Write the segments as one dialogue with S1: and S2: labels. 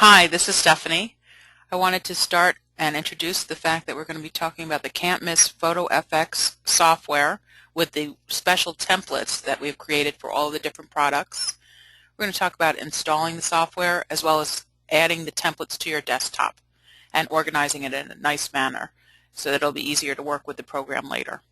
S1: Hi, this is Stephanie. I wanted to start and introduce the fact that we're going to be talking about the Can't Miss Photo FX software with the special templates that we've created for all the different products. We're going to talk about installing the software as well as adding the templates to your desktop and organizing it in a nice manner so that it'll be easier to work with the program later.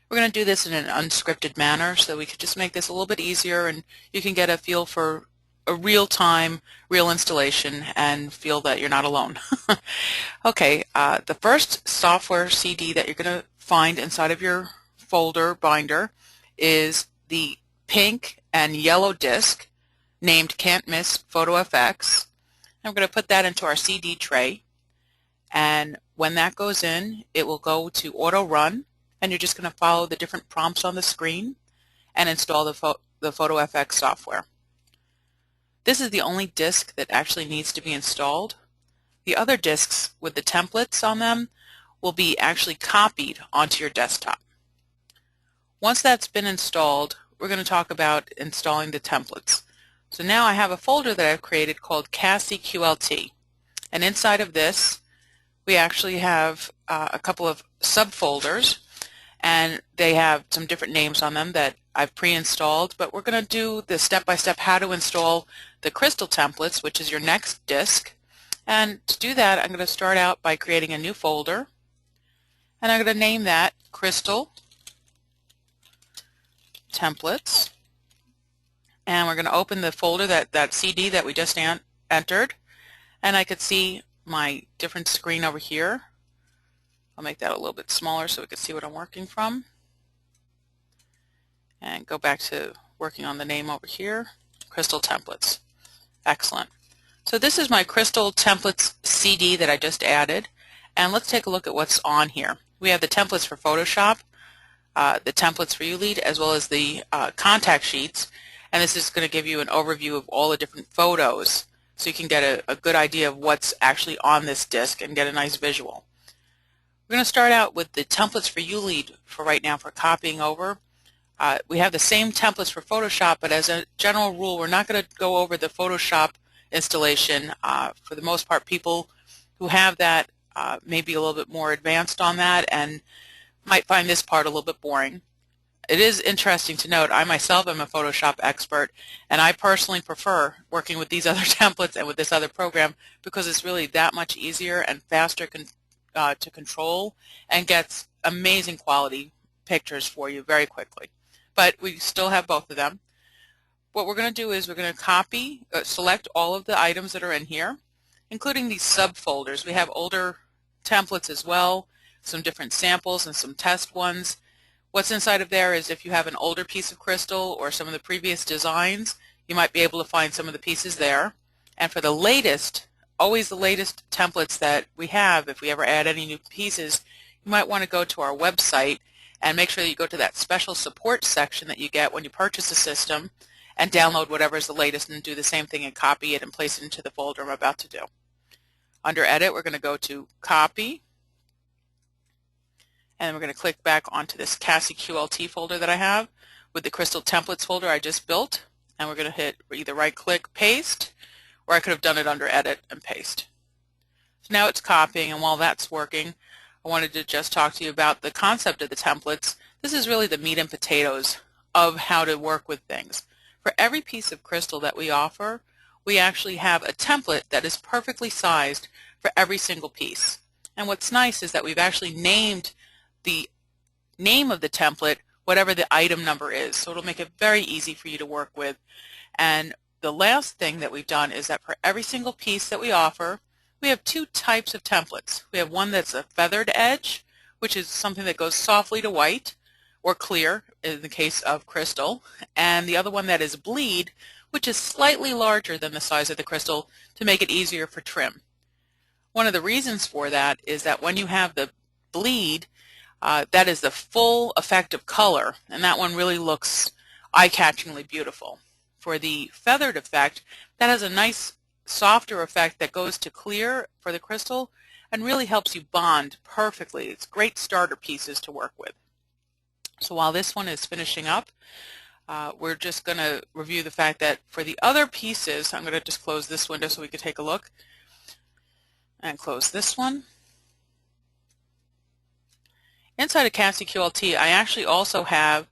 S1: We're going to do this in an unscripted manner so we could just make this a little bit easier and you can get a feel for a real-time, real installation and feel that you're not alone. Okay, the first software CD that you're going to find inside of your folder binder is the pink and yellow disc named Can't Miss Photo FX. I'm going to put that into our CD tray, and when that goes in, it will go to auto run, and you're just going to follow the different prompts on the screen and install the Photo FX software. This is the only disk that actually needs to be installed. The other disks with the templates on them will be actually copied onto your desktop. Once that's been installed, we're going to talk about installing the templates. So now I have a folder that I've created called CASI-QLT, and inside of this we actually have a couple of subfolders, and they have some different names on them that I've pre-installed, but we're going to do the step-by-step how to install the crystal templates, which is your next disk. And to do that, I'm going to start out by creating a new folder, and I'm going to name that Crystal Templates. And we're going to open the folder, that CD that we just entered, and I could see my different screen over here. I'll make that a little bit smaller so we can see what I'm working from. And go back to working on the name over here, Crystal Templates. Excellent. So this is my Crystal Templates CD that I just added, and let's take a look at what's on here. We have the templates for Photoshop, the templates for ULEAD, as well as the contact sheets, and this is going to give you an overview of all the different photos so you can get a good idea of what's actually on this disk and get a nice visual. We're going to start out with the templates for ULEAD for right now for copying over. We have the same templates for Photoshop, but as a general rule, we're not going to go over the Photoshop installation. For the most part, people who have that may be a little bit more advanced on that and might find this part a little bit boring. It is interesting to note, I myself am a Photoshop expert, and I personally prefer working with these other templates and with this other program because it's really that much easier and faster to control and gets amazing quality pictures for you very quickly. But we still have both of them. What we're going to do is we're going to copy, select all of the items that are in here, including these subfolders. We have older templates as well, some different samples and some test ones. What's inside of there is if you have an older piece of crystal or some of the previous designs, you might be able to find some of the pieces there. And for the latest, always the latest templates that we have, if we ever add any new pieces, you might want to go to our website and make sure that you go to that special support section that you get when you purchase a system and download whatever is the latest and do the same thing and copy it and place it into the folder I'm about to do. Under Edit, we're going to go to Copy, and we're going to click back onto this CASI-QLT folder that I have with the Crystal Templates folder I just built, and we're going to hit either right-click, Paste, or I could have done it under Edit and Paste. So now it's copying, and while that's working, I wanted to just talk to you about the concept of the templates. This is really the meat and potatoes of how to work with things. For every piece of crystal that we offer, we actually have a template that is perfectly sized for every single piece. And what's nice is that we've actually named the name of the template whatever the item number is, so it'll make it very easy for you to work with. And the last thing that we've done is that for every single piece that we offer, we have two types of templates. We have one that's a feathered edge, which is something that goes softly to white or clear in the case of crystal, and the other one that is bleed, which is slightly larger than the size of the crystal to make it easier for trim. One of the reasons for that is that when you have the bleed, that is the full effect of color, and that one really looks eye-catchingly beautiful. For the feathered effect, that has a nice softer effect that goes to clear for the crystal and really helps you bond perfectly. It's great starter pieces to work with. So while this one is finishing up, We're just going to review the fact that for the other pieces, I'm going to just close this window so we could take a look, and close this one. Inside of Cassie QLT, I actually also have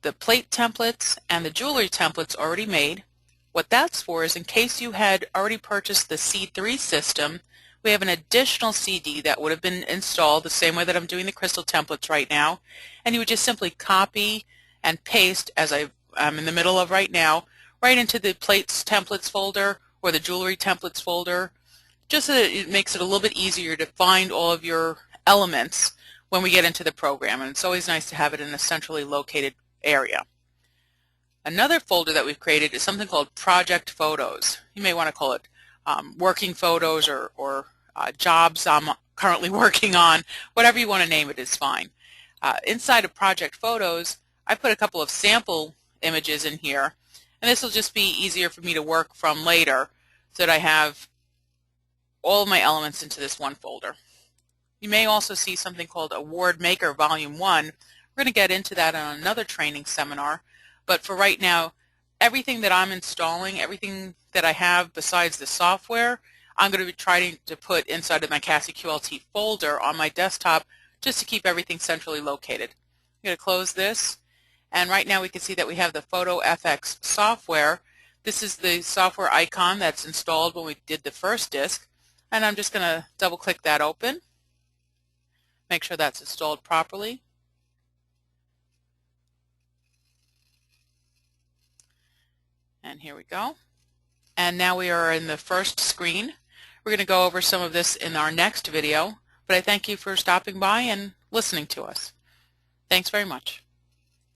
S1: the plate templates and the jewelry templates already made. What that's for is in case you had already purchased the C3 system, we have an additional CD that would have been installed the same way that I'm doing the crystal templates right now, and you would just simply copy and paste, as I'm in the middle of right now, right into the plates templates folder or the jewelry templates folder, just so that it makes it a little bit easier to find all of your elements when we get into the program, and it's always nice to have it in a centrally located area. Another folder that we've created is something called Project Photos. You may want to call it working photos or jobs I'm currently working on. Whatever you want to name it is fine. Inside of Project Photos, I put a couple of sample images in here, and this will just be easier for me to work from later so that I have all of my elements into this one folder. You may also see something called Award Maker Volume 1. We're going to get into that on another training seminar, but for right now, everything that I'm installing, everything that I have besides the software, I'm going to be trying to put inside of my Cassie QLT folder on my desktop just to keep everything centrally located. I'm going to close this, and right now we can see that we have the Photo FX software. This is the software icon that's installed when we did the first disk, and I'm just going to double click that open. Make sure that's installed properly. And here we go. And now we are in the first screen. We're going to go over some of this in our next video, but I thank you for stopping by and listening to us. Thanks very much.